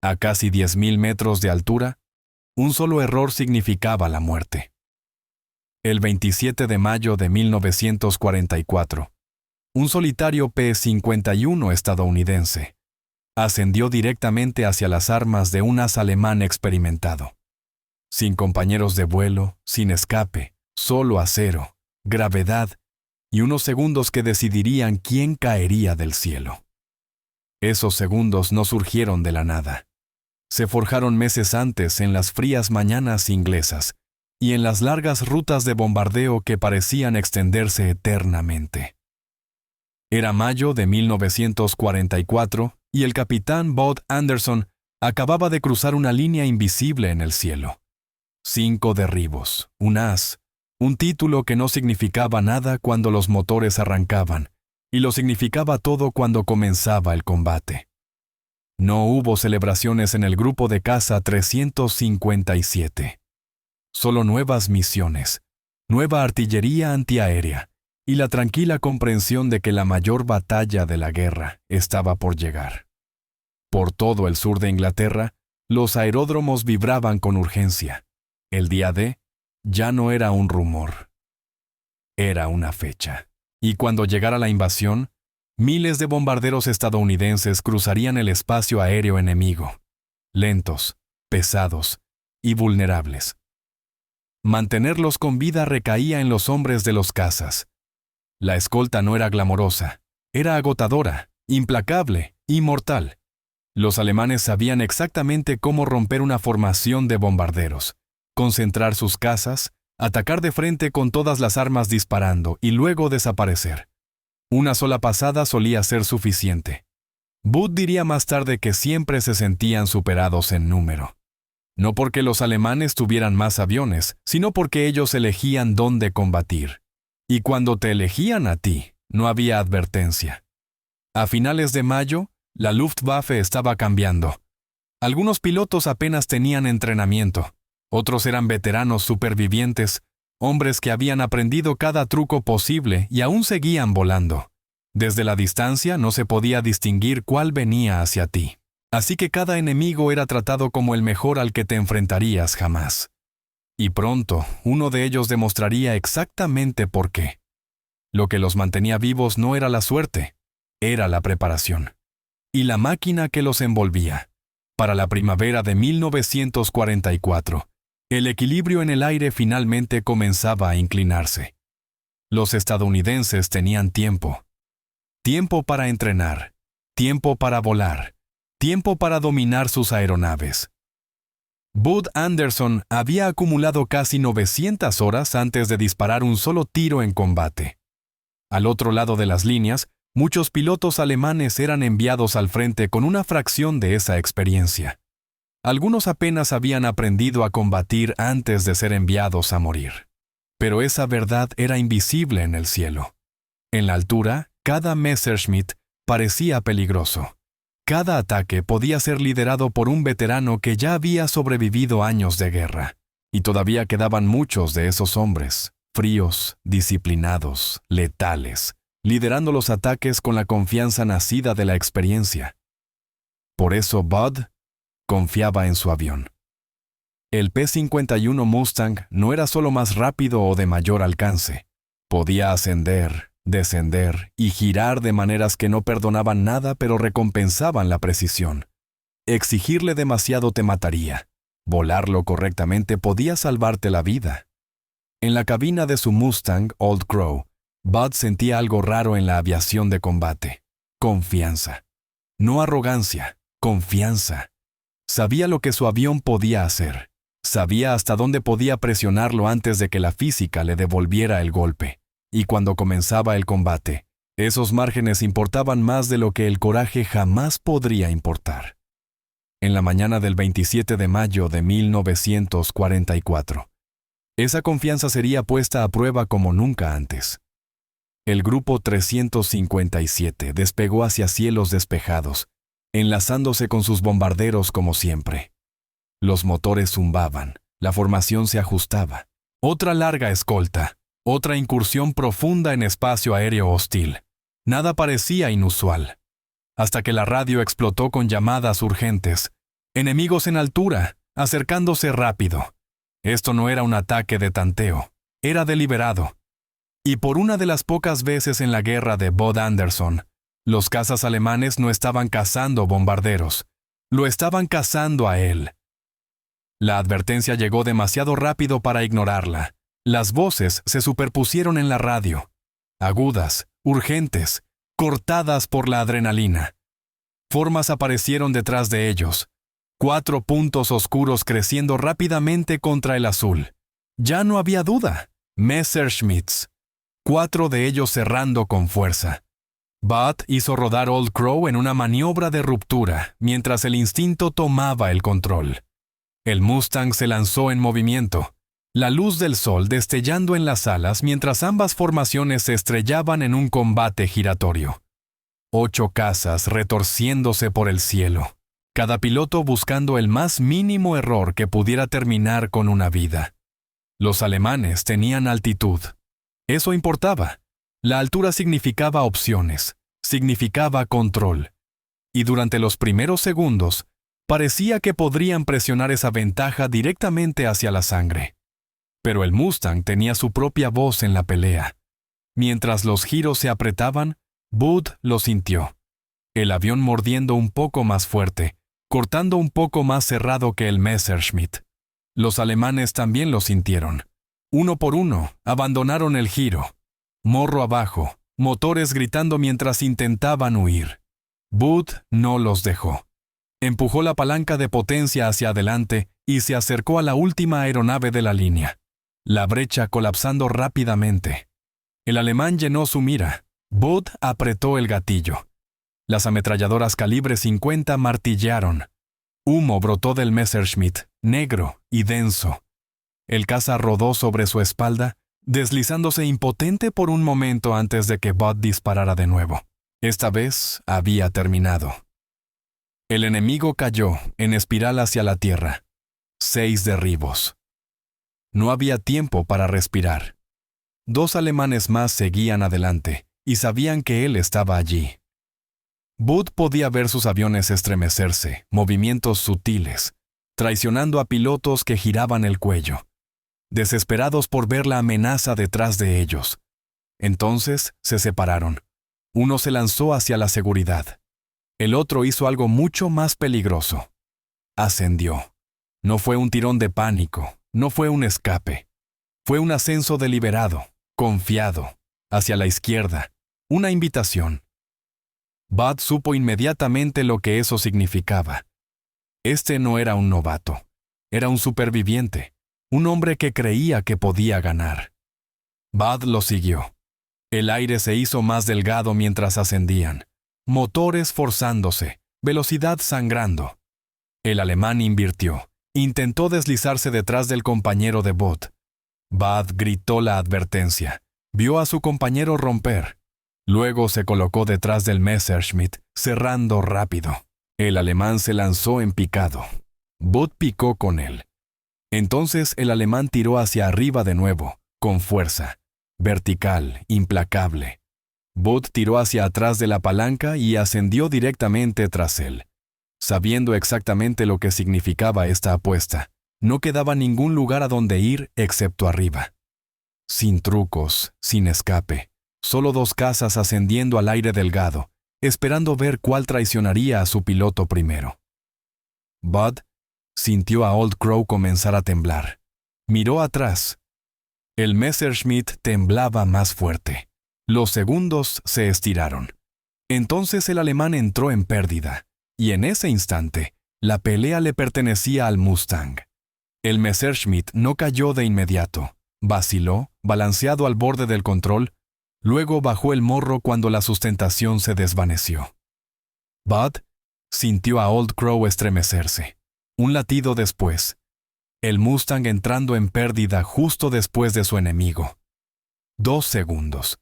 A casi 10.000 metros de altura, un solo error significaba la muerte. El 27 de mayo de 1944, un solitario P-51 estadounidense ascendió directamente hacia las armas de un as alemán experimentado. Sin compañeros de vuelo, sin escape, solo acero, gravedad y unos segundos que decidirían quién caería del cielo. Esos segundos no surgieron de la nada. Se forjaron meses antes en las frías mañanas inglesas y en las largas rutas de bombardeo que parecían extenderse eternamente. Era mayo de 1944 y el capitán Bud Anderson acababa de cruzar una línea invisible en el cielo. 5 derribos, un as, un título que no significaba nada cuando los motores arrancaban y lo significaba todo cuando comenzaba el combate. No hubo celebraciones en el grupo de caza 357. Solo nuevas misiones, nueva artillería antiaérea y la tranquila comprensión de que la mayor batalla de la guerra estaba por llegar. Por todo el sur de Inglaterra, los aeródromos vibraban con urgencia. El día D ya no era un rumor. Era una fecha. Y cuando llegara la invasión, miles de bombarderos estadounidenses cruzarían el espacio aéreo enemigo, lentos, pesados y vulnerables. Mantenerlos con vida recaía en los hombres de los cazas. La escolta no era glamorosa, era agotadora, implacable y mortal. Los alemanes sabían exactamente cómo romper una formación de bombarderos, concentrar sus cazas, atacar de frente con todas las armas disparando y luego desaparecer. Una sola pasada solía ser suficiente. Bud diría más tarde que siempre se sentían superados en número. No porque los alemanes tuvieran más aviones, sino porque ellos elegían dónde combatir. Y cuando te elegían a ti, no había advertencia. A finales de mayo, la Luftwaffe estaba cambiando. Algunos pilotos apenas tenían entrenamiento. Otros eran veteranos supervivientes, hombres que habían aprendido cada truco posible y aún seguían volando. Desde la distancia no se podía distinguir cuál venía hacia ti. Así que cada enemigo era tratado como el mejor al que te enfrentarías jamás. Y pronto, uno de ellos demostraría exactamente por qué. Lo que los mantenía vivos no era la suerte, era la preparación. Y la máquina que los envolvía. Para la primavera de 1944, el equilibrio en el aire finalmente comenzaba a inclinarse. Los estadounidenses tenían tiempo. Tiempo para entrenar, tiempo para volar, tiempo para dominar sus aeronaves. Bud Anderson había acumulado casi 900 horas antes de disparar un solo tiro en combate. Al otro lado de las líneas, muchos pilotos alemanes eran enviados al frente con una fracción de esa experiencia. Algunos apenas habían aprendido a combatir antes de ser enviados a morir. Pero esa verdad era invisible en el cielo. En la altura, cada Messerschmitt parecía peligroso. Cada ataque podía ser liderado por un veterano que ya había sobrevivido años de guerra. Y todavía quedaban muchos de esos hombres, fríos, disciplinados, letales, liderando los ataques con la confianza nacida de la experiencia. Por eso Bud confiaba en su avión. El P-51 Mustang no era solo más rápido o de mayor alcance. Podía ascender, descender y girar de maneras que no perdonaban nada pero recompensaban la precisión. Exigirle demasiado te mataría. Volarlo correctamente podía salvarte la vida. En la cabina de su Mustang Old Crow, Bud sentía algo raro en la aviación de combate. Confianza. No arrogancia, confianza. Sabía lo que su avión podía hacer. Sabía hasta dónde podía presionarlo antes de que la física le devolviera el golpe. Y cuando comenzaba el combate, esos márgenes importaban más de lo que el coraje jamás podría importar. En la mañana del 27 de mayo de 1944, esa confianza sería puesta a prueba como nunca antes. El grupo 357 despegó hacia cielos despejados, enlazándose con sus bombarderos como siempre. Los motores zumbaban, la formación se ajustaba. Otra larga escolta, otra incursión profunda en espacio aéreo hostil. Nada parecía inusual. Hasta que la radio explotó con llamadas urgentes. Enemigos en altura, acercándose rápido. Esto no era un ataque de tanteo, era deliberado. Y por una de las pocas veces en la guerra de Bud Anderson, los cazas alemanes no estaban cazando bombarderos, lo estaban cazando a él. La advertencia llegó demasiado rápido para ignorarla. Las voces se superpusieron en la radio, agudas, urgentes, cortadas por la adrenalina. Formas aparecieron detrás de ellos. 4 puntos oscuros creciendo rápidamente contra el azul. Ya no había duda. Messerschmitts. 4 de ellos cerrando con fuerza. Bud hizo rodar Old Crow en una maniobra de ruptura, mientras el instinto tomaba el control. El Mustang se lanzó en movimiento, la luz del sol destellando en las alas mientras ambas formaciones se estrellaban en un combate giratorio. 8 cazas retorciéndose por el cielo, cada piloto buscando el más mínimo error que pudiera terminar con una vida. Los alemanes tenían altitud. Eso importaba. La altura significaba opciones, significaba control. Y durante los primeros segundos, parecía que podrían presionar esa ventaja directamente hacia la sangre. Pero el Mustang tenía su propia voz en la pelea. Mientras los giros se apretaban, Bud lo sintió. El avión mordiendo un poco más fuerte, cortando un poco más cerrado que el Messerschmitt. Los alemanes también lo sintieron. Uno por uno, abandonaron el giro. Morro abajo, motores gritando mientras intentaban huir. Bud no los dejó. Empujó la palanca de potencia hacia adelante y se acercó a la última aeronave de la línea. La brecha colapsando rápidamente. El alemán llenó su mira. Bud apretó el gatillo. Las ametralladoras calibre 50 martillearon. Humo brotó del Messerschmitt, negro y denso. El caza rodó sobre su espalda, deslizándose impotente por un momento antes de que Bud disparara de nuevo. Esta vez había terminado. El enemigo cayó en espiral hacia la tierra. 6 derribos. No había tiempo para respirar. 2 alemanes más seguían adelante y sabían que él estaba allí. Bud podía ver sus aviones estremecerse, movimientos sutiles, traicionando a pilotos que giraban el cuello, desesperados por ver la amenaza detrás de ellos. Entonces se separaron. Uno se lanzó hacia la seguridad. El otro hizo algo mucho más peligroso. Ascendió. No fue un tirón de pánico, no fue un escape. Fue un ascenso deliberado, confiado, hacia la izquierda, una invitación. Bud supo inmediatamente lo que eso significaba. Este no era un novato, era un superviviente, un hombre que creía que podía ganar. Bud lo siguió. El aire se hizo más delgado mientras ascendían. Motores forzándose, velocidad sangrando. El alemán invirtió. Intentó deslizarse detrás del compañero de Bud. Bud gritó la advertencia. Vio a su compañero romper. Luego se colocó detrás del Messerschmitt, cerrando rápido. El alemán se lanzó en picado. Bud picó con él. Entonces el alemán tiró hacia arriba de nuevo, con fuerza. Vertical, implacable. Bud tiró hacia atrás de la palanca y ascendió directamente tras él. Sabiendo exactamente lo que significaba esta apuesta, no quedaba ningún lugar a donde ir excepto arriba. Sin trucos, sin escape, solo 2 cazas ascendiendo al aire delgado, esperando ver cuál traicionaría a su piloto primero. Bud sintió a Old Crow comenzar a temblar. Miró atrás. El Messerschmitt temblaba más fuerte. Los segundos se estiraron. Entonces el alemán entró en pérdida, y en ese instante, la pelea le pertenecía al Mustang. El Messerschmitt no cayó de inmediato. Vaciló, balanceado al borde del control, luego bajó el morro cuando la sustentación se desvaneció. Bud sintió a Old Crow estremecerse. Un latido después, el Mustang entrando en pérdida justo después de su enemigo. 2 segundos.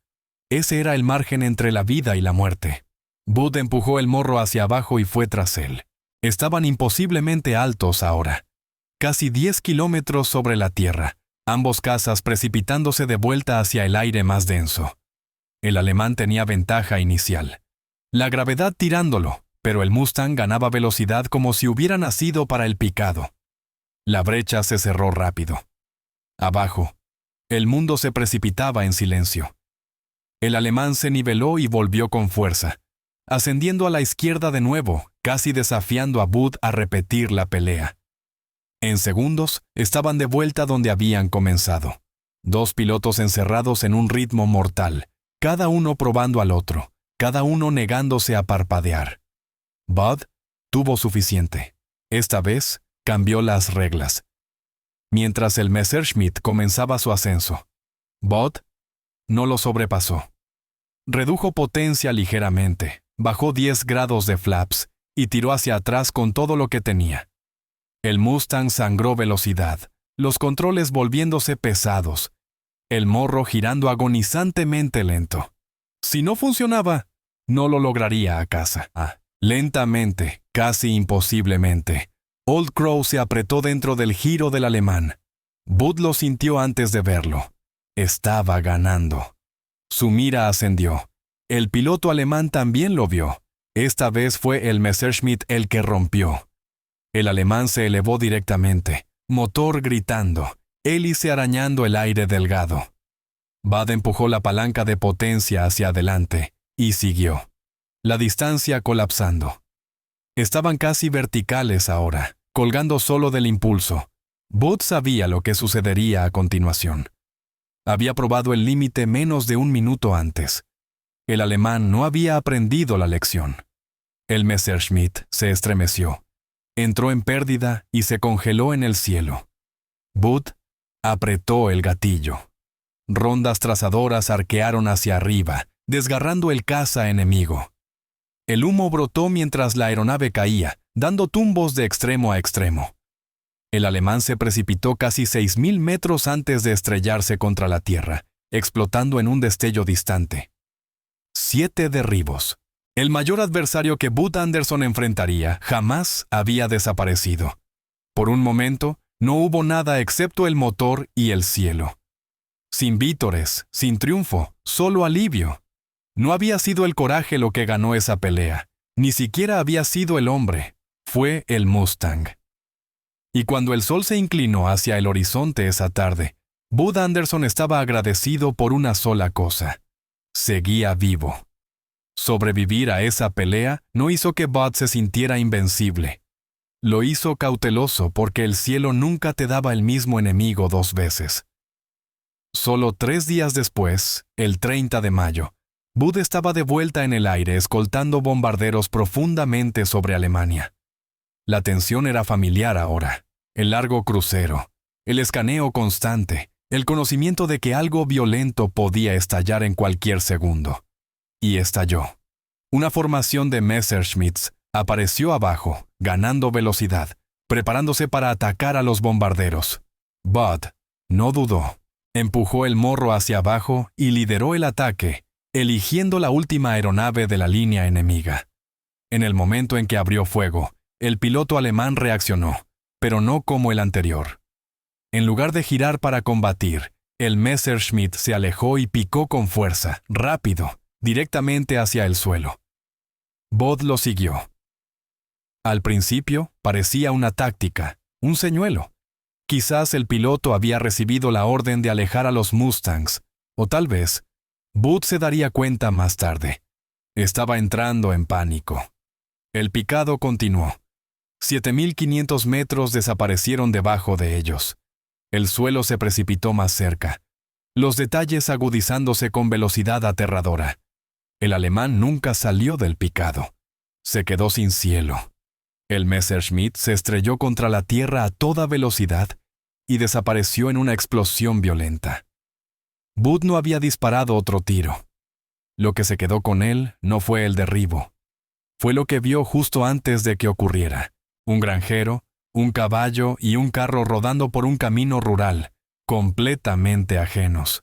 Ese era el margen entre la vida y la muerte. Bud empujó el morro hacia abajo y fue tras él. Estaban imposiblemente altos ahora. Casi 10 kilómetros sobre la tierra, ambos cazas precipitándose de vuelta hacia el aire más denso. El alemán tenía ventaja inicial. La gravedad tirándolo, pero el Mustang ganaba velocidad como si hubiera nacido para el picado. La brecha se cerró rápido. Abajo, el mundo se precipitaba en silencio. El alemán se niveló y volvió con fuerza, ascendiendo a la izquierda de nuevo, casi desafiando a Bud a repetir la pelea. En segundos, estaban de vuelta donde habían comenzado. Dos pilotos encerrados en un ritmo mortal, cada uno probando al otro, cada uno negándose a parpadear. Bud tuvo suficiente. Esta vez, cambió las reglas. Mientras el Messerschmitt comenzaba su ascenso, Bud no lo sobrepasó. Redujo potencia ligeramente, bajó 10 grados de flaps y tiró hacia atrás con todo lo que tenía. El Mustang sangró velocidad, los controles volviéndose pesados, el morro girando agonizantemente lento. Si no funcionaba, no lo lograría a casa. Lentamente, casi imposiblemente, Old Crow se apretó dentro del giro del alemán. Bud lo sintió antes de verlo. Estaba ganando. Su mira ascendió. El piloto alemán también lo vio. Esta vez fue el Messerschmitt el que rompió. El alemán se elevó directamente, motor gritando, hélice arañando el aire delgado. Bud empujó la palanca de potencia hacia adelante y siguió. La distancia colapsando. Estaban casi verticales ahora, colgando solo del impulso. Bud sabía lo que sucedería a continuación. Había probado el límite menos de un minuto antes. El alemán no había aprendido la lección. El Messerschmitt se estremeció. Entró en pérdida y se congeló en el cielo. Bud apretó el gatillo. Rondas trazadoras arquearon hacia arriba, desgarrando el caza enemigo. El humo brotó mientras la aeronave caía, dando tumbos de extremo a extremo. El alemán se precipitó casi 6.000 metros antes de estrellarse contra la tierra, explotando en un destello distante. 7 derribos. El mayor adversario que Bud Anderson enfrentaría jamás había desaparecido. Por un momento, no hubo nada excepto el motor y el cielo. Sin vítores, sin triunfo, solo alivio. No había sido el coraje lo que ganó esa pelea. Ni siquiera había sido el hombre. Fue el Mustang. Y cuando el sol se inclinó hacia el horizonte esa tarde, Bud Anderson estaba agradecido por una sola cosa. Seguía vivo. Sobrevivir a esa pelea no hizo que Bud se sintiera invencible. Lo hizo cauteloso porque el cielo nunca te daba el mismo enemigo 2 veces. Solo 3 días después, el 30 de mayo, Bud estaba de vuelta en el aire escoltando bombarderos profundamente sobre Alemania. La tensión era familiar ahora. El largo crucero, el escaneo constante, el conocimiento de que algo violento podía estallar en cualquier segundo. Y estalló. Una formación de Messerschmitts apareció abajo, ganando velocidad, preparándose para atacar a los bombarderos. Bud no dudó. Empujó el morro hacia abajo y lideró el ataque, eligiendo la última aeronave de la línea enemiga. En el momento en que abrió fuego, el piloto alemán reaccionó, pero no como el anterior. En lugar de girar para combatir, el Messerschmitt se alejó y picó con fuerza, rápido, directamente hacia el suelo. Bud lo siguió. Al principio, parecía una táctica, un señuelo. Quizás el piloto había recibido la orden de alejar a los Mustangs, o tal vez, Bud se daría cuenta más tarde. Estaba entrando en pánico. El picado continuó. 7.500 metros desaparecieron debajo de ellos. El suelo se precipitó más cerca, los detalles agudizándose con velocidad aterradora. El alemán nunca salió del picado. Se quedó sin cielo. El Messerschmitt se estrelló contra la tierra a toda velocidad y desapareció en una explosión violenta. Bud no había disparado otro tiro. Lo que se quedó con él no fue el derribo. Fue lo que vio justo antes de que ocurriera. Un granjero, un caballo y un carro rodando por un camino rural, completamente ajenos.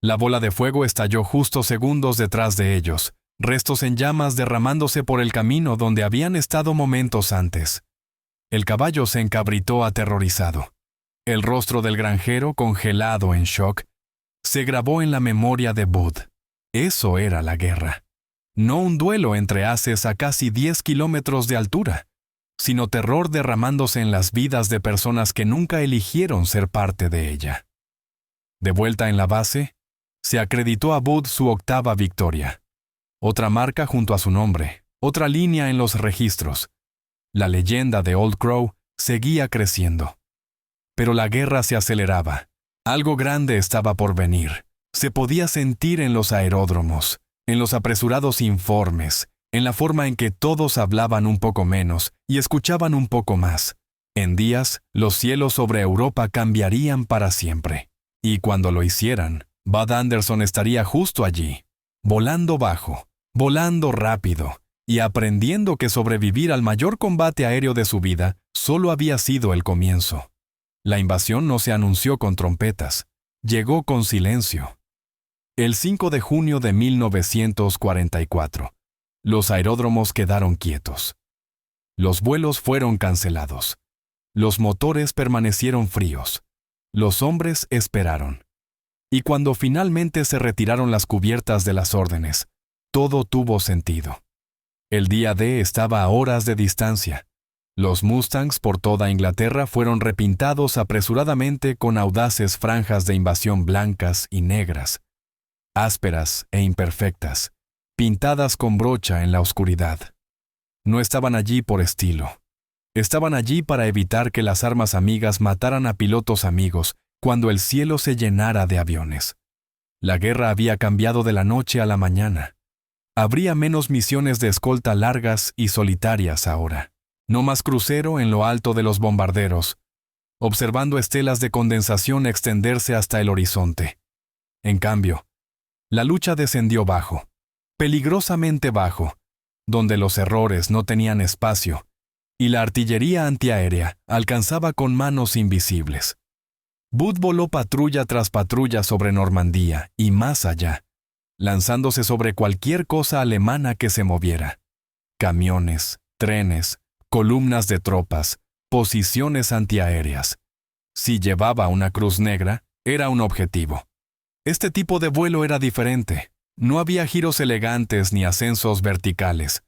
La bola de fuego estalló justo segundos detrás de ellos, restos en llamas derramándose por el camino donde habían estado momentos antes. El caballo se encabritó aterrorizado. El rostro del granjero, congelado en shock, se grabó en la memoria de Bud. Eso era la guerra. No un duelo entre haces a casi 10 kilómetros de altura, sino terror derramándose en las vidas de personas que nunca eligieron ser parte de ella. De vuelta en la base, se acreditó a Booth su 8ª victoria. Otra marca junto a su nombre, otra línea en los registros. La leyenda de Old Crow seguía creciendo. Pero la guerra se aceleraba. Algo grande estaba por venir. Se podía sentir en los aeródromos, en los apresurados informes, en la forma en que todos hablaban un poco menos y escuchaban un poco más. En días, los cielos sobre Europa cambiarían para siempre. Y cuando lo hicieran, Bud Anderson estaría justo allí, volando bajo, volando rápido, y aprendiendo que sobrevivir al mayor combate aéreo de su vida solo había sido el comienzo. La invasión no se anunció con trompetas, llegó con silencio. El 5 de junio de 1944, los aeródromos quedaron quietos. Los vuelos fueron cancelados. Los motores permanecieron fríos. Los hombres esperaron. Y cuando finalmente se retiraron las cubiertas de las órdenes, todo tuvo sentido. El día D estaba a horas de distancia. Los Mustangs por toda Inglaterra fueron repintados apresuradamente con audaces franjas de invasión blancas y negras, ásperas e imperfectas, pintadas con brocha en la oscuridad. No estaban allí por estilo. Estaban allí para evitar que las armas amigas mataran a pilotos amigos cuando el cielo se llenara de aviones. La guerra había cambiado de la noche a la mañana. Habría menos misiones de escolta largas y solitarias ahora. No más crucero en lo alto de los bombarderos, observando estelas de condensación extenderse hasta el horizonte. En cambio, la lucha descendió bajo, peligrosamente bajo, donde los errores no tenían espacio, y la artillería antiaérea alcanzaba con manos invisibles. Booth voló patrulla tras patrulla sobre Normandía y más allá, lanzándose sobre cualquier cosa alemana que se moviera. Camiones, trenes, columnas de tropas, posiciones antiaéreas. Si llevaba una cruz negra, era un objetivo. Este tipo de vuelo era diferente. No había giros elegantes ni ascensos verticales.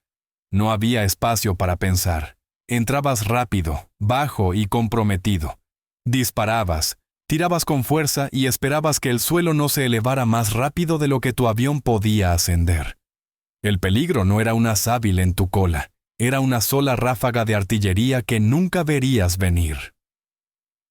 No había espacio para pensar. Entrabas rápido, bajo y comprometido. Disparabas, tirabas con fuerza y esperabas que el suelo no se elevara más rápido de lo que tu avión podía ascender. El peligro no era un as hábil en tu cola. Era una sola ráfaga de artillería que nunca verías venir.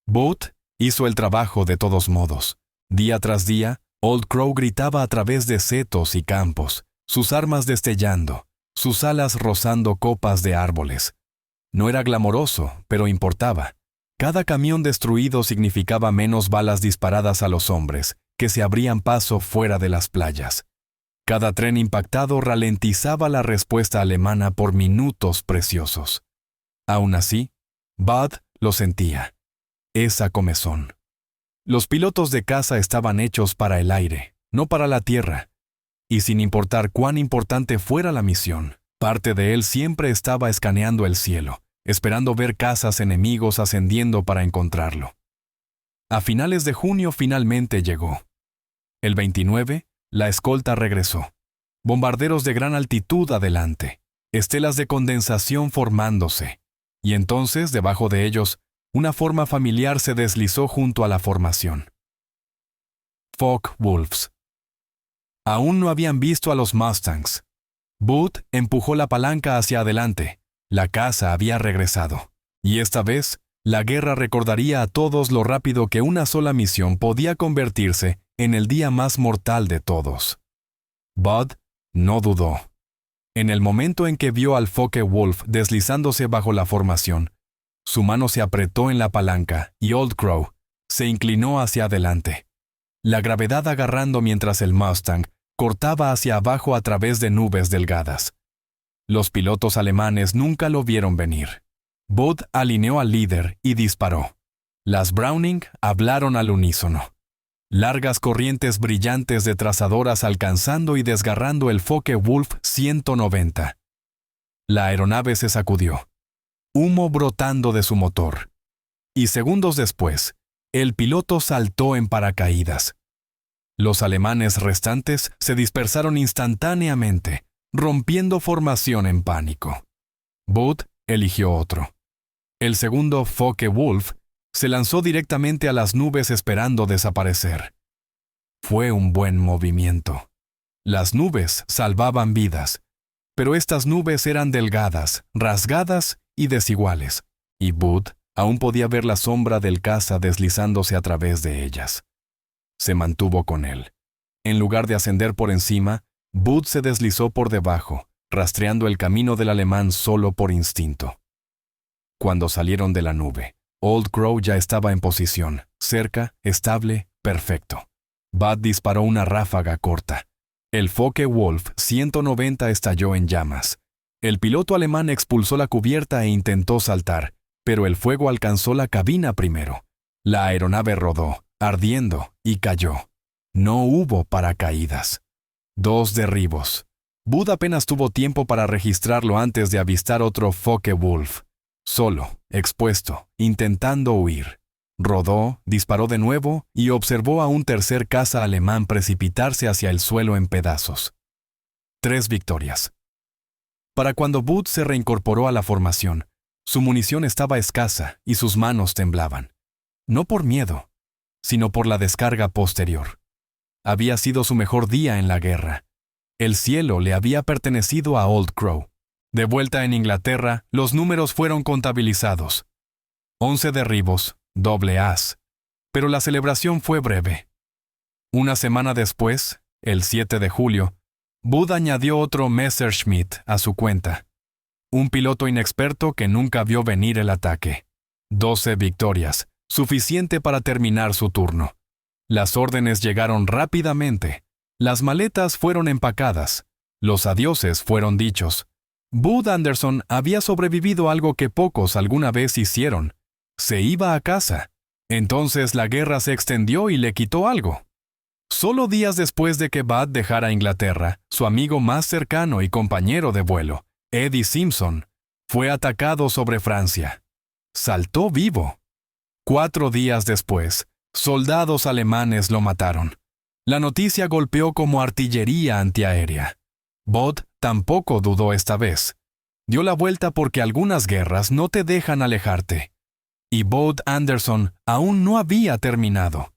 Booth hizo el trabajo de todos modos. Día tras día, Old Crow gritaba a través de setos y campos, sus armas destellando, sus alas rozando copas de árboles. No era glamoroso, pero importaba. Cada camión destruido significaba menos balas disparadas a los hombres, que se abrían paso fuera de las playas. Cada tren impactado ralentizaba la respuesta alemana por minutos preciosos. Aún así, Bud lo sentía. Esa comezón. Los pilotos de caza estaban hechos para el aire, no para la tierra. Y sin importar cuán importante fuera la misión, parte de él siempre estaba escaneando el cielo, esperando ver cazas enemigos ascendiendo para encontrarlo. A finales de junio finalmente llegó. El 29, la escolta regresó. Bombarderos de gran altitud adelante, estelas de condensación formándose. Y entonces, debajo de ellos, una forma familiar se deslizó junto a la formación. Focke-Wulfs. Aún no habían visto a los Mustangs. Booth empujó la palanca hacia adelante. La caza había regresado. Y esta vez, la guerra recordaría a todos lo rápido que una sola misión podía convertirse en el día más mortal de todos. Bud no dudó. En el momento en que vio al Focke-Wulf deslizándose bajo la formación, su mano se apretó en la palanca y Old Crow se inclinó hacia adelante. La gravedad agarrando mientras el Mustang cortaba hacia abajo a través de nubes delgadas. Los pilotos alemanes nunca lo vieron venir. Booth alineó al líder y disparó. Las Browning hablaron al unísono. Largas corrientes brillantes de trazadoras alcanzando y desgarrando el Focke-Wulf 190. La aeronave se sacudió. Humo brotando de su motor. Y segundos después, el piloto saltó en paracaídas. Los alemanes restantes se dispersaron instantáneamente, rompiendo formación en pánico. Booth eligió otro. El segundo Focke-Wulf se lanzó directamente a las nubes esperando desaparecer. Fue un buen movimiento. Las nubes salvaban vidas, pero estas nubes eran delgadas, rasgadas y desiguales, y Booth aún podía ver la sombra del caza deslizándose a través de ellas. Se mantuvo con él. En lugar de ascender por encima, Booth se deslizó por debajo, rastreando el camino del alemán solo por instinto. Cuando salieron de la nube, Old Crow ya estaba en posición, cerca, estable, perfecto. Bud disparó una ráfaga corta. El Focke-Wulf 190 estalló en llamas. El piloto alemán expulsó la cubierta e intentó saltar, pero el fuego alcanzó la cabina primero. La aeronave rodó, ardiendo, y cayó. No hubo paracaídas. 2 derribos. Bud apenas tuvo tiempo para registrarlo antes de avistar otro Focke-Wulf. Solo, expuesto, intentando huir. Rodó, disparó de nuevo y observó a un tercer caza alemán precipitarse hacia el suelo en pedazos. 3 victorias. Para cuando Booth se reincorporó a la formación, su munición estaba escasa y sus manos temblaban. No por miedo, sino por la descarga posterior. Había sido su mejor día en la guerra. El cielo le había pertenecido a Old Crow. De vuelta en Inglaterra, los números fueron contabilizados. 11 derribos, doble as. Pero la celebración fue breve. Una semana después, el 7 de julio, Booth añadió otro Messerschmitt a su cuenta. Un piloto inexperto que nunca vio venir el ataque. 12 victorias, suficiente para terminar su turno. Las órdenes llegaron rápidamente. Las maletas fueron empacadas. Los adioses fueron dichos. Bud Anderson había sobrevivido a algo que pocos alguna vez hicieron. Se iba a casa. Entonces la guerra se extendió y le quitó algo. Solo días después de que Bud dejara Inglaterra, su amigo más cercano y compañero de vuelo, Eddie Simpson, fue atacado sobre Francia. Saltó vivo. 4 días después, soldados alemanes lo mataron. La noticia golpeó como artillería antiaérea. Bud tampoco dudó esta vez. Dio la vuelta porque algunas guerras no te dejan alejarte. Y Bud Anderson aún no había terminado.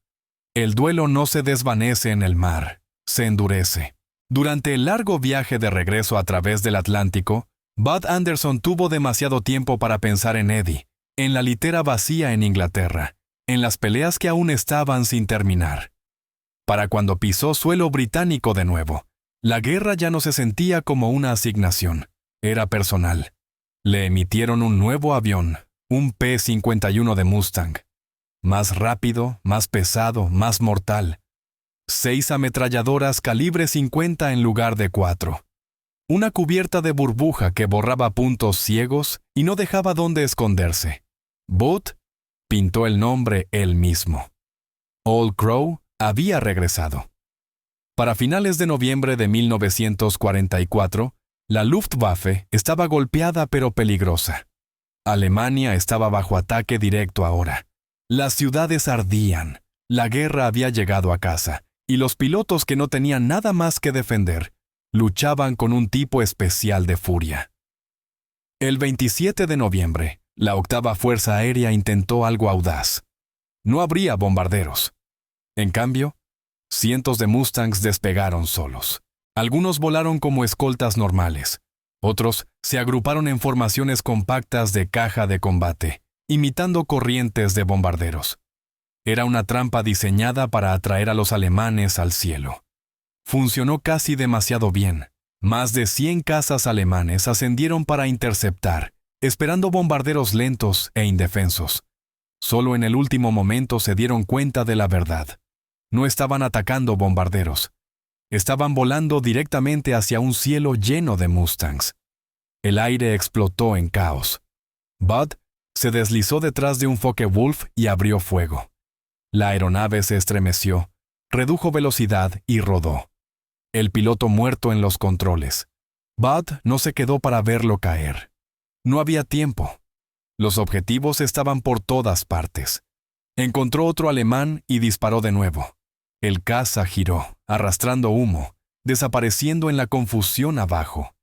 El duelo no se desvanece en el mar, se endurece. Durante el largo viaje de regreso a través del Atlántico, Bud Anderson tuvo demasiado tiempo para pensar en Eddie, en la litera vacía en Inglaterra, en las peleas que aún estaban sin terminar. Para cuando pisó suelo británico de nuevo, la guerra ya no se sentía como una asignación, era personal. Le emitieron un nuevo avión, un P-51 de Mustang. Más rápido, más pesado, más mortal. 6 ametralladoras calibre 50 en lugar de 4. Una cubierta de burbuja que borraba puntos ciegos y no dejaba dónde esconderse. Booth pintó el nombre él mismo. Old Crow había regresado. Para finales de noviembre de 1944, la Luftwaffe estaba golpeada pero peligrosa. Alemania estaba bajo ataque directo ahora. Las ciudades ardían, la guerra había llegado a casa, y los pilotos que no tenían nada más que defender, luchaban con un tipo especial de furia. El 27 de noviembre, la 8ª Fuerza Aérea intentó algo audaz. No habría bombarderos. En cambio, cientos de Mustangs despegaron solos. Algunos volaron como escoltas normales. Otros se agruparon en formaciones compactas de caja de combate, imitando corrientes de bombarderos. Era una trampa diseñada para atraer a los alemanes al cielo. Funcionó casi demasiado bien. Más de 100 cazas alemanes ascendieron para interceptar, esperando bombarderos lentos e indefensos. Solo en el último momento se dieron cuenta de la verdad. No estaban atacando bombarderos. Estaban volando directamente hacia un cielo lleno de Mustangs. El aire explotó en caos. Bud se deslizó detrás de un Focke-Wulf y abrió fuego. La aeronave se estremeció, redujo velocidad y rodó. El piloto muerto en los controles. Bud no se quedó para verlo caer. No había tiempo. Los objetivos estaban por todas partes. Encontró otro alemán y disparó de nuevo. El caza giró, arrastrando humo, desapareciendo en la confusión abajo.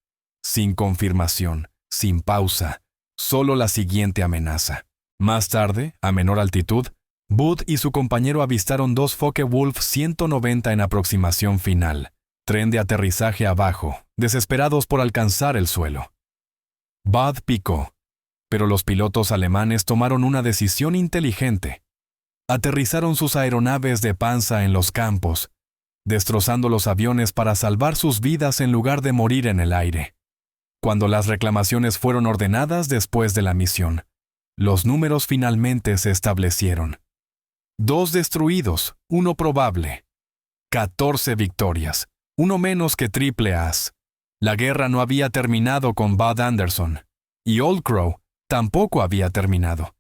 Sin confirmación, sin pausa, solo la siguiente amenaza. Más tarde, a menor altitud, Booth y su compañero avistaron dos Focke-Wulf 190 en aproximación final, tren de aterrizaje abajo, desesperados por alcanzar el suelo. Bud picó, pero los pilotos alemanes tomaron una decisión inteligente. Aterrizaron sus aeronaves de panza en los campos, destrozando los aviones para salvar sus vidas en lugar de morir en el aire. Cuando las reclamaciones fueron ordenadas después de la misión, los números finalmente se establecieron. 2 destruidos, 1 probable. 14 victorias, 1 menos que Triple As. La guerra no había terminado con Bud Anderson, y Old Crow tampoco había terminado.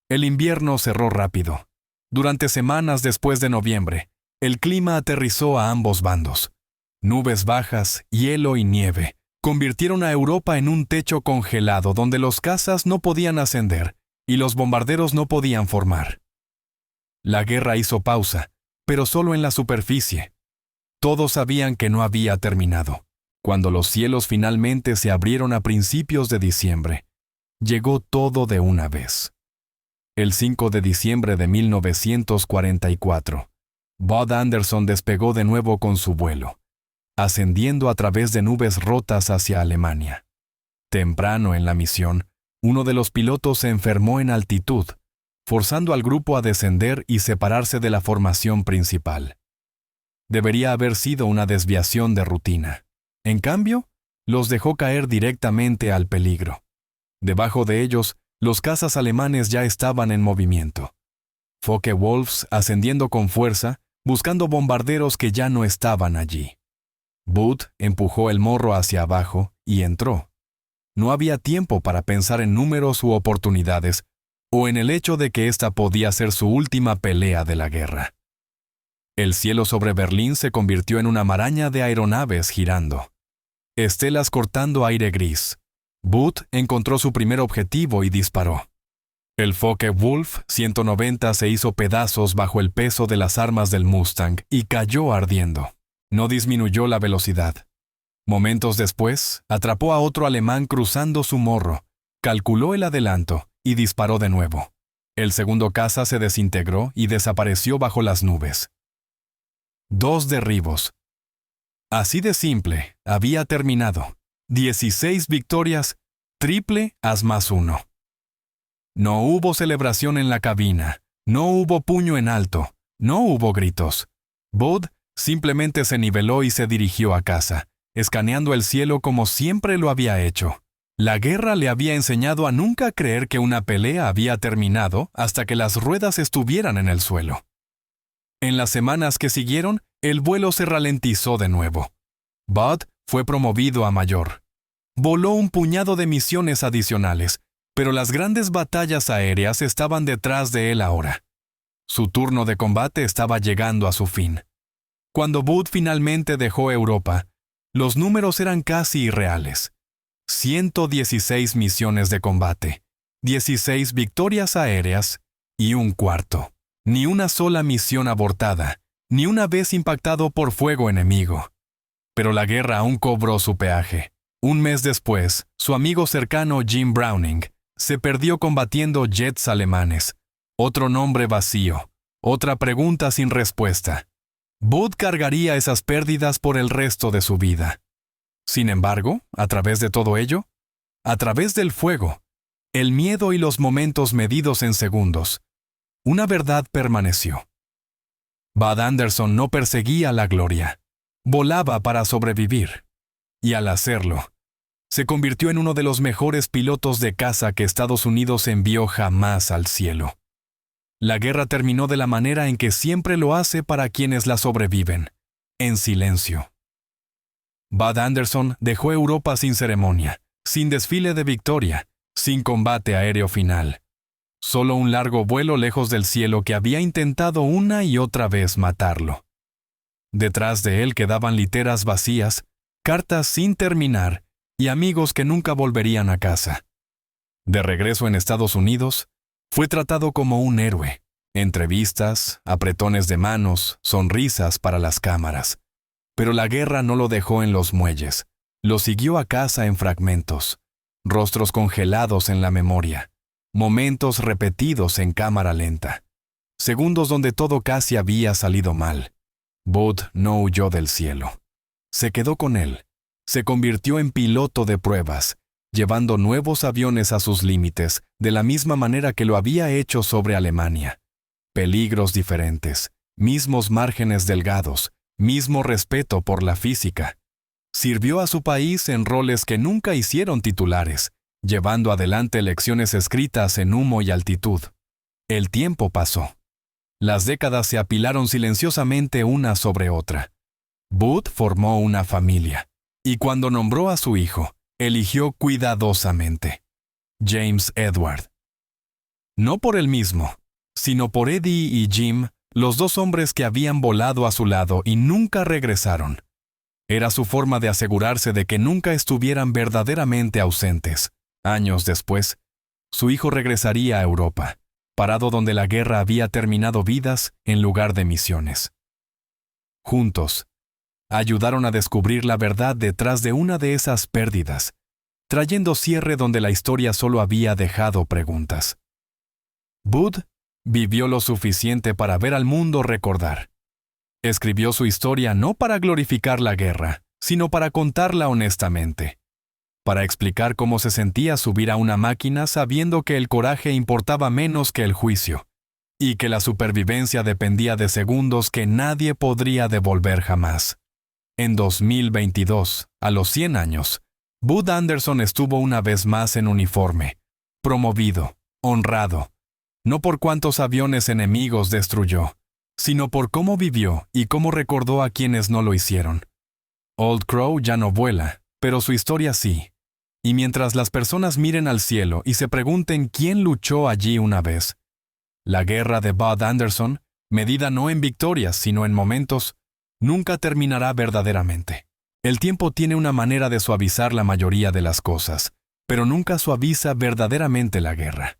El invierno cerró rápido. Durante semanas después de noviembre, el clima aterrizó a ambos bandos. Nubes bajas, hielo y nieve convirtieron a Europa en un techo congelado donde los cazas no podían ascender y los bombarderos no podían formar. La guerra hizo pausa, pero solo en la superficie. Todos sabían que no había terminado. Cuando los cielos finalmente se abrieron a principios de diciembre, llegó todo de una vez. El 5 de diciembre de 1944, Bud Anderson despegó de nuevo con su vuelo, ascendiendo a través de nubes rotas hacia Alemania. Temprano en la misión, uno de los pilotos se enfermó en altitud, forzando al grupo a descender y separarse de la formación principal. Debería haber sido una desviación de rutina. En cambio, los dejó caer directamente al peligro. Debajo de ellos, los cazas alemanes ya estaban en movimiento. Focke-Wulfs ascendiendo con fuerza, buscando bombarderos que ya no estaban allí. Booth empujó el morro hacia abajo y entró. No había tiempo para pensar en números u oportunidades, o en el hecho de que esta podía ser su última pelea de la guerra. El cielo sobre Berlín se convirtió en una maraña de aeronaves girando. Estelas cortando aire gris. Booth encontró su primer objetivo y disparó. El Focke-Wulf 190 se hizo pedazos bajo el peso de las armas del Mustang y cayó ardiendo. No disminuyó la velocidad. Momentos después, atrapó a otro alemán cruzando su morro, calculó el adelanto y disparó de nuevo. El segundo caza se desintegró y desapareció bajo las nubes. 2 derribos. Así de simple, había terminado. 16 victorias, Triple As más 1. No hubo celebración en la cabina, no hubo puño en alto, no hubo gritos. Bud simplemente se niveló y se dirigió a casa, escaneando el cielo como siempre lo había hecho. La guerra le había enseñado a nunca creer que una pelea había terminado hasta que las ruedas estuvieran en el suelo. En las semanas que siguieron, el vuelo se ralentizó de nuevo. Bud fue promovido a mayor. Voló un puñado de misiones adicionales, pero las grandes batallas aéreas estaban detrás de él ahora. Su turno de combate estaba llegando a su fin. Cuando Booth finalmente dejó Europa, los números eran casi irreales. 116 misiones de combate, 16 victorias aéreas y un cuarto. Ni una sola misión abortada, ni una vez impactado por fuego enemigo. Pero la guerra aún cobró su peaje. Un mes después, su amigo cercano Jim Browning se perdió combatiendo jets alemanes. Otro nombre vacío, otra pregunta sin respuesta. Booth cargaría esas pérdidas por el resto de su vida. Sin embargo, a través de todo ello, a través del fuego, el miedo y los momentos medidos en segundos, una verdad permaneció. Bud Anderson no perseguía la gloria, volaba para sobrevivir. Y al hacerlo, se convirtió en uno de los mejores pilotos de caza que Estados Unidos envió jamás al cielo. La guerra terminó de la manera en que siempre lo hace para quienes la sobreviven, en silencio. Bud Anderson dejó Europa sin ceremonia, sin desfile de victoria, sin combate aéreo final. Solo un largo vuelo lejos del cielo que había intentado una y otra vez matarlo. Detrás de él quedaban literas vacías, cartas sin terminar y amigos que nunca volverían a casa. De regreso en Estados Unidos, fue tratado como un héroe. Entrevistas, apretones de manos, sonrisas para las cámaras. Pero la guerra no lo dejó en los muelles. Lo siguió a casa en fragmentos. Rostros congelados en la memoria. Momentos repetidos en cámara lenta. Segundos donde todo casi había salido mal. Bud no huyó del cielo. Se quedó con él. Se convirtió en piloto de pruebas, llevando nuevos aviones a sus límites, de la misma manera que lo había hecho sobre Alemania. Peligros diferentes, mismos márgenes delgados, mismo respeto por la física. Sirvió a su país en roles que nunca hicieron titulares, llevando adelante lecciones escritas en humo y altitud. El tiempo pasó. Las décadas se apilaron silenciosamente una sobre otra. Bud formó una familia, y cuando nombró a su hijo, eligió cuidadosamente James Edward. No por él mismo, sino por Eddie y Jim, los dos hombres que habían volado a su lado y nunca regresaron. Era su forma de asegurarse de que nunca estuvieran verdaderamente ausentes. Años después, su hijo regresaría a Europa, parado donde la guerra había terminado vidas en lugar de misiones. Juntos, ayudaron a descubrir la verdad detrás de una de esas pérdidas, trayendo cierre donde la historia solo había dejado preguntas. Bud vivió lo suficiente para ver al mundo recordar. Escribió su historia no para glorificar la guerra, sino para contarla honestamente. Para explicar cómo se sentía subir a una máquina sabiendo que el coraje importaba menos que el juicio, y que la supervivencia dependía de segundos que nadie podría devolver jamás. En 2022, a los 100 años, Bud Anderson estuvo una vez más en uniforme, promovido, honrado, no por cuántos aviones enemigos destruyó, sino por cómo vivió y cómo recordó a quienes no lo hicieron. Old Crow ya no vuela, pero su historia sí. Y mientras las personas miren al cielo y se pregunten quién luchó allí una vez, la guerra de Bud Anderson, medida no en victorias sino en momentos, nunca terminará verdaderamente. El tiempo tiene una manera de suavizar la mayoría de las cosas, pero nunca suaviza verdaderamente la guerra.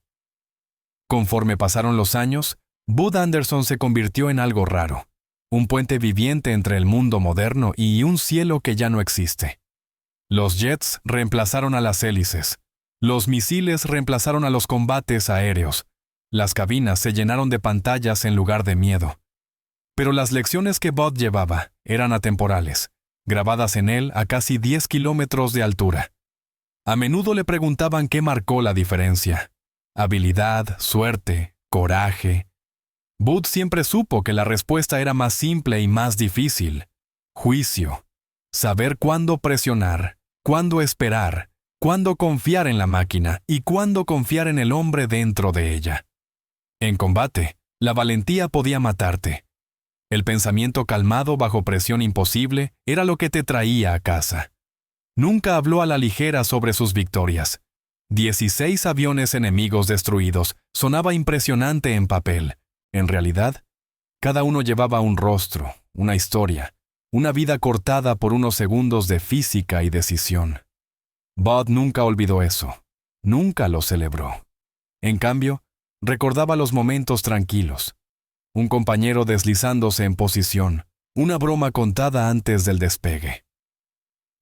Conforme pasaron los años, Bud Anderson se convirtió en algo raro, un puente viviente entre el mundo moderno y un cielo que ya no existe. Los jets reemplazaron a las hélices, los misiles reemplazaron a los combates aéreos, las cabinas se llenaron de pantallas en lugar de miedo. Pero las lecciones que Bud llevaba eran atemporales, grabadas en él a casi 10 kilómetros de altura. A menudo le preguntaban qué marcó la diferencia. Habilidad, suerte, coraje. Bud siempre supo que la respuesta era más simple y más difícil. Juicio. Saber cuándo presionar, cuándo esperar, cuándo confiar en la máquina y cuándo confiar en el hombre dentro de ella. En combate, la valentía podía matarte. El pensamiento calmado bajo presión imposible era lo que te traía a casa. Nunca habló a la ligera sobre sus victorias. 16 aviones enemigos destruidos sonaba impresionante en papel. En realidad, cada uno llevaba un rostro, una historia, una vida cortada por unos segundos de física y decisión. Bud nunca olvidó eso. Nunca lo celebró. En cambio, recordaba los momentos tranquilos. Un compañero deslizándose en posición, una broma contada antes del despegue.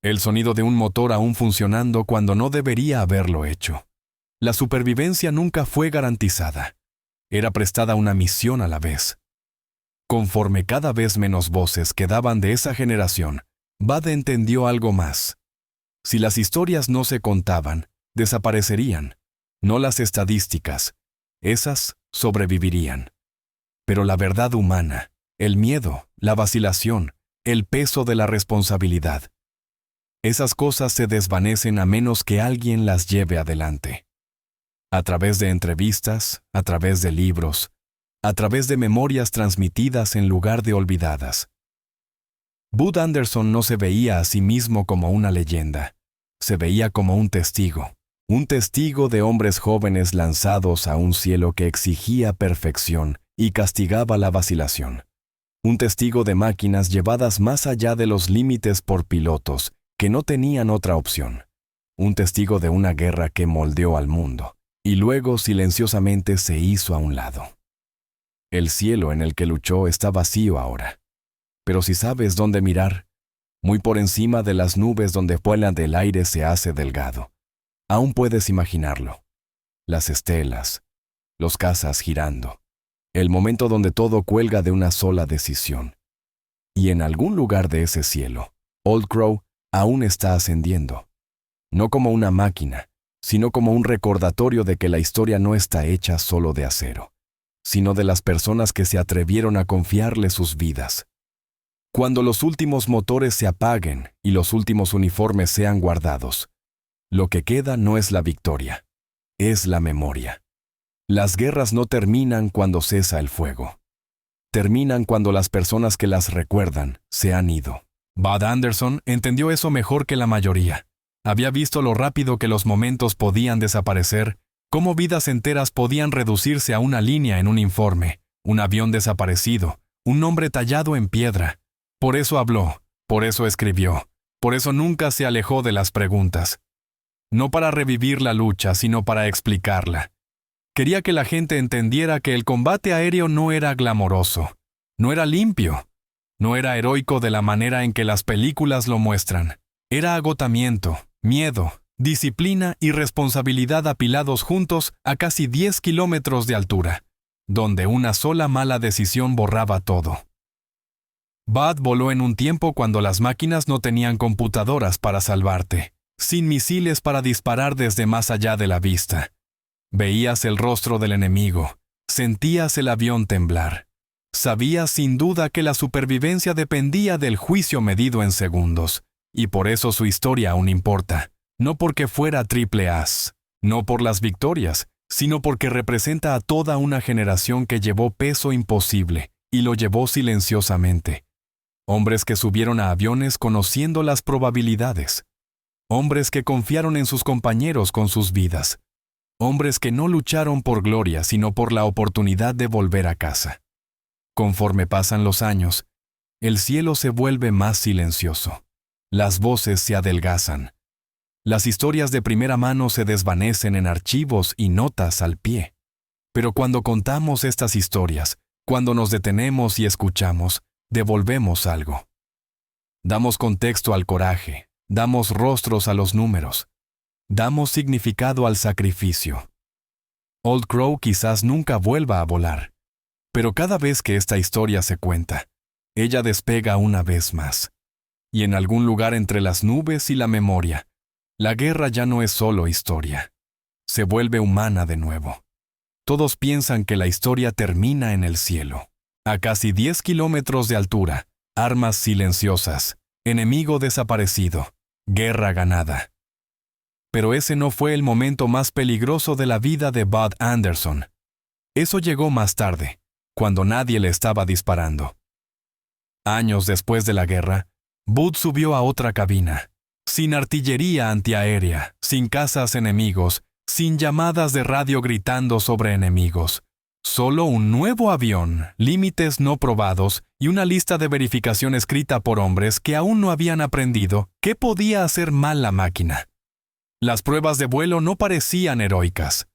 El sonido de un motor aún funcionando cuando no debería haberlo hecho. La supervivencia nunca fue garantizada. Era prestada una misión a la vez. Conforme cada vez menos voces quedaban de esa generación, Bud entendió algo más. Si las historias no se contaban, desaparecerían. No las estadísticas. Esas sobrevivirían. Pero la verdad humana, el miedo, la vacilación, el peso de la responsabilidad. Esas cosas se desvanecen a menos que alguien las lleve adelante. A través de entrevistas, a través de libros, a través de memorias transmitidas en lugar de olvidadas. Bud Anderson no se veía a sí mismo como una leyenda. Se veía como un testigo de hombres jóvenes lanzados a un cielo que exigía perfección y castigaba la vacilación. Un testigo de máquinas llevadas más allá de los límites por pilotos que no tenían otra opción. Un testigo de una guerra que moldeó al mundo y luego silenciosamente se hizo a un lado. El cielo en el que luchó está vacío ahora. Pero si sabes dónde mirar, muy por encima de las nubes donde vuela del aire se hace delgado. Aún puedes imaginarlo. Las estelas, los casas girando, el momento donde todo cuelga de una sola decisión. Y en algún lugar de ese cielo, Old Crow aún está ascendiendo. No como una máquina, sino como un recordatorio de que la historia no está hecha solo de acero, sino de las personas que se atrevieron a confiarle sus vidas. Cuando los últimos motores se apaguen y los últimos uniformes sean guardados, lo que queda no es la victoria, es la memoria. Las guerras no terminan cuando cesa el fuego. Terminan cuando las personas que las recuerdan se han ido. Bud Anderson entendió eso mejor que la mayoría. Había visto lo rápido que los momentos podían desaparecer, cómo vidas enteras podían reducirse a una línea en un informe, un avión desaparecido, un nombre tallado en piedra. Por eso habló, por eso escribió, por eso nunca se alejó de las preguntas. No para revivir la lucha, sino para explicarla. Quería que la gente entendiera que el combate aéreo no era glamoroso, no era limpio, no era heroico de la manera en que las películas lo muestran. Era agotamiento, miedo, disciplina y responsabilidad apilados juntos a casi 10 kilómetros de altura, donde una sola mala decisión borraba todo. Bud voló en un tiempo cuando las máquinas no tenían computadoras para salvarte, sin misiles para disparar desde más allá de la vista. Veías el rostro del enemigo, sentías el avión temblar. Sabías sin duda que la supervivencia dependía del juicio medido en segundos, y por eso su historia aún importa, no porque fuera triple A, no por las victorias, sino porque representa a toda una generación que llevó peso imposible y lo llevó silenciosamente. Hombres que subieron a aviones conociendo las probabilidades. Hombres que confiaron en sus compañeros con sus vidas. Hombres que no lucharon por gloria, sino por la oportunidad de volver a casa. Conforme pasan los años, el cielo se vuelve más silencioso. Las voces se adelgazan. Las historias de primera mano se desvanecen en archivos y notas al pie. Pero cuando contamos estas historias, cuando nos detenemos y escuchamos, devolvemos algo. Damos contexto al coraje, damos rostros a los números, damos significado al sacrificio. Old Crow quizás nunca vuelva a volar, pero cada vez que esta historia se cuenta, ella despega una vez más. Y en algún lugar entre las nubes y la memoria, la guerra ya no es solo historia. Se vuelve humana de nuevo. Todos piensan que la historia termina en el cielo. A casi 10 kilómetros de altura, armas silenciosas, enemigo desaparecido, guerra ganada. Pero ese no fue el momento más peligroso de la vida de Bud Anderson. Eso llegó más tarde, cuando nadie le estaba disparando. Años después de la guerra, Bud subió a otra cabina, sin artillería antiaérea, sin cazas enemigos, sin llamadas de radio gritando sobre enemigos. Solo un nuevo avión, límites no probados y una lista de verificación escrita por hombres que aún no habían aprendido qué podía hacer mal la máquina. Las pruebas de vuelo no parecían heroicas.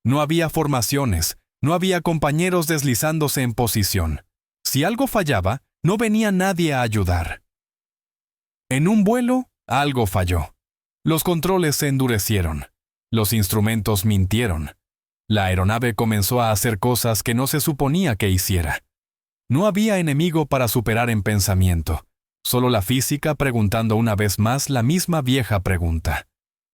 No había formaciones, no había compañeros deslizándose en posición. Si algo fallaba, no venía nadie a ayudar. En un vuelo, algo falló. Los controles se endurecieron. Los instrumentos mintieron. La aeronave comenzó a hacer cosas que no se suponía que hiciera. No había enemigo para superar en pensamiento, solo la física preguntando una vez más la misma vieja pregunta.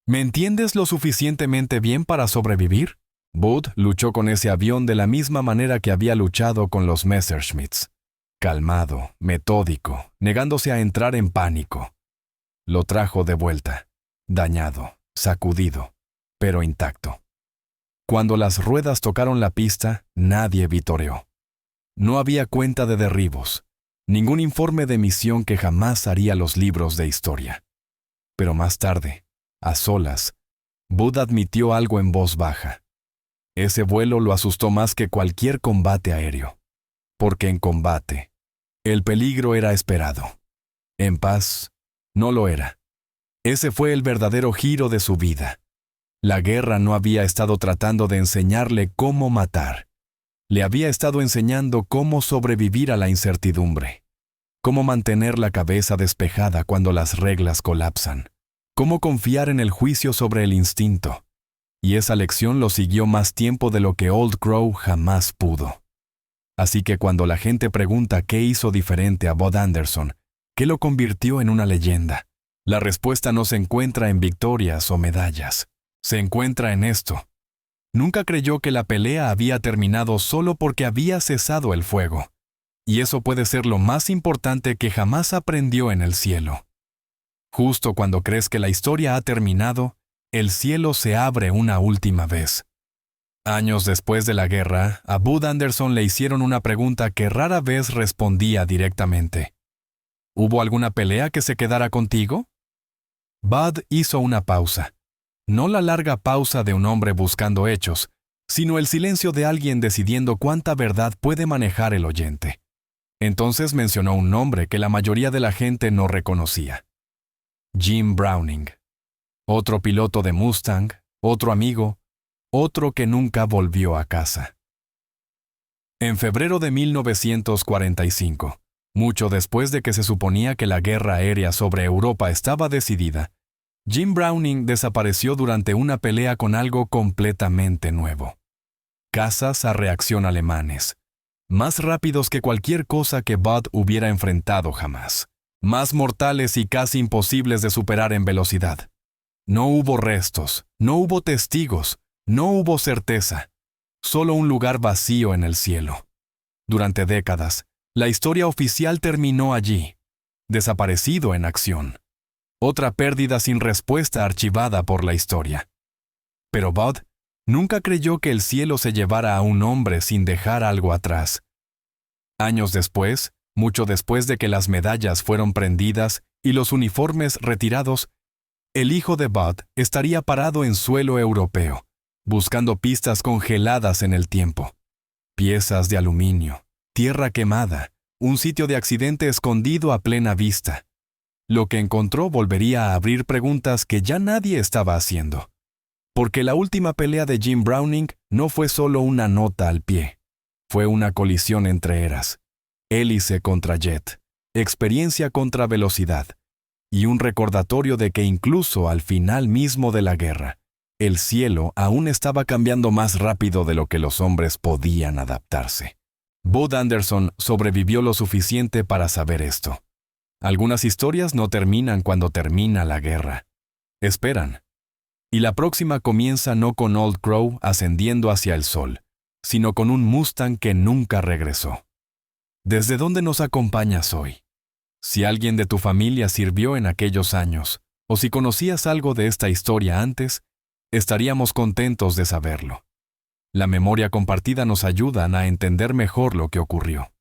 ¿Me entiendes lo suficientemente bien para sobrevivir? Bud luchó con ese avión de la misma manera que había luchado con los Messerschmitts. Calmado, metódico, negándose a entrar en pánico. Lo trajo de vuelta, dañado, sacudido, pero intacto. Cuando las ruedas tocaron la pista, nadie vitoreó. No había cuenta de derribos, ningún informe de misión que jamás haría los libros de historia. Pero más tarde, a solas, Bud admitió algo en voz baja. Ese vuelo lo asustó más que cualquier combate aéreo. Porque en combate, el peligro era esperado. En paz, no lo era. Ese fue el verdadero giro de su vida. La guerra no había estado tratando de enseñarle cómo matar. Le había estado enseñando cómo sobrevivir a la incertidumbre. cómo mantener la cabeza despejada cuando las reglas colapsan, cómo confiar en el juicio sobre el instinto. Y esa lección lo siguió más tiempo de lo que Old Crow jamás pudo. Así que cuando la gente pregunta qué hizo diferente a Bud Anderson, qué lo convirtió en una leyenda, la respuesta no se encuentra en victorias o medallas. Se encuentra en esto. Nunca creyó que la pelea había terminado solo porque había cesado el fuego. Y eso puede ser lo más importante que jamás aprendió en el cielo. Justo cuando crees que la historia ha terminado, el cielo se abre una última vez. Años después de la guerra, a Bud Anderson le hicieron una pregunta que rara vez respondía directamente. ¿Hubo alguna pelea que se quedara contigo? Bud hizo una pausa. No la larga pausa de un hombre buscando hechos, sino el silencio de alguien decidiendo cuánta verdad puede manejar el oyente. Entonces mencionó un nombre que la mayoría de la gente no reconocía. Jim Browning. Otro piloto de Mustang, otro amigo, otro que nunca volvió a casa. En febrero de 1945, mucho después de que se suponía que la guerra aérea sobre Europa estaba decidida, Jim Browning desapareció durante una pelea con algo completamente nuevo. Cazas a reacción alemanes, más rápidos que cualquier cosa que Bud hubiera enfrentado jamás, más mortales y casi imposibles de superar en velocidad. No hubo restos, no hubo testigos, no hubo certeza, solo un lugar vacío en el cielo. Durante décadas, la historia oficial terminó allí, desaparecido en acción. Otra pérdida sin respuesta archivada por la historia. Pero Bud nunca creyó que el cielo se llevara a un hombre sin dejar algo atrás. Años después, mucho después de que las medallas fueron prendidas y los uniformes retirados, el hijo de Bud estaría parado en suelo europeo, buscando pistas congeladas en el tiempo. Piezas de aluminio, tierra quemada, un sitio de accidente escondido a plena vista. Lo que encontró volvería a abrir preguntas que ya nadie estaba haciendo. Porque la última pelea de Jim Browning no fue solo una nota al pie. Fue una colisión entre eras. Hélice contra jet, experiencia contra velocidad. Y un recordatorio de que incluso al final mismo de la guerra, el cielo aún estaba cambiando más rápido de lo que los hombres podían adaptarse. Bud Anderson sobrevivió lo suficiente para saber esto. Algunas historias no terminan cuando termina la guerra. Esperan. Y la próxima comienza no con Old Crow ascendiendo hacia el sol, sino con un Mustang que nunca regresó. ¿Desde dónde nos acompañas hoy? Si alguien de tu familia sirvió en aquellos años, o si conocías algo de esta historia antes, estaríamos contentos de saberlo. La memoria compartida nos ayuda a entender mejor lo que ocurrió.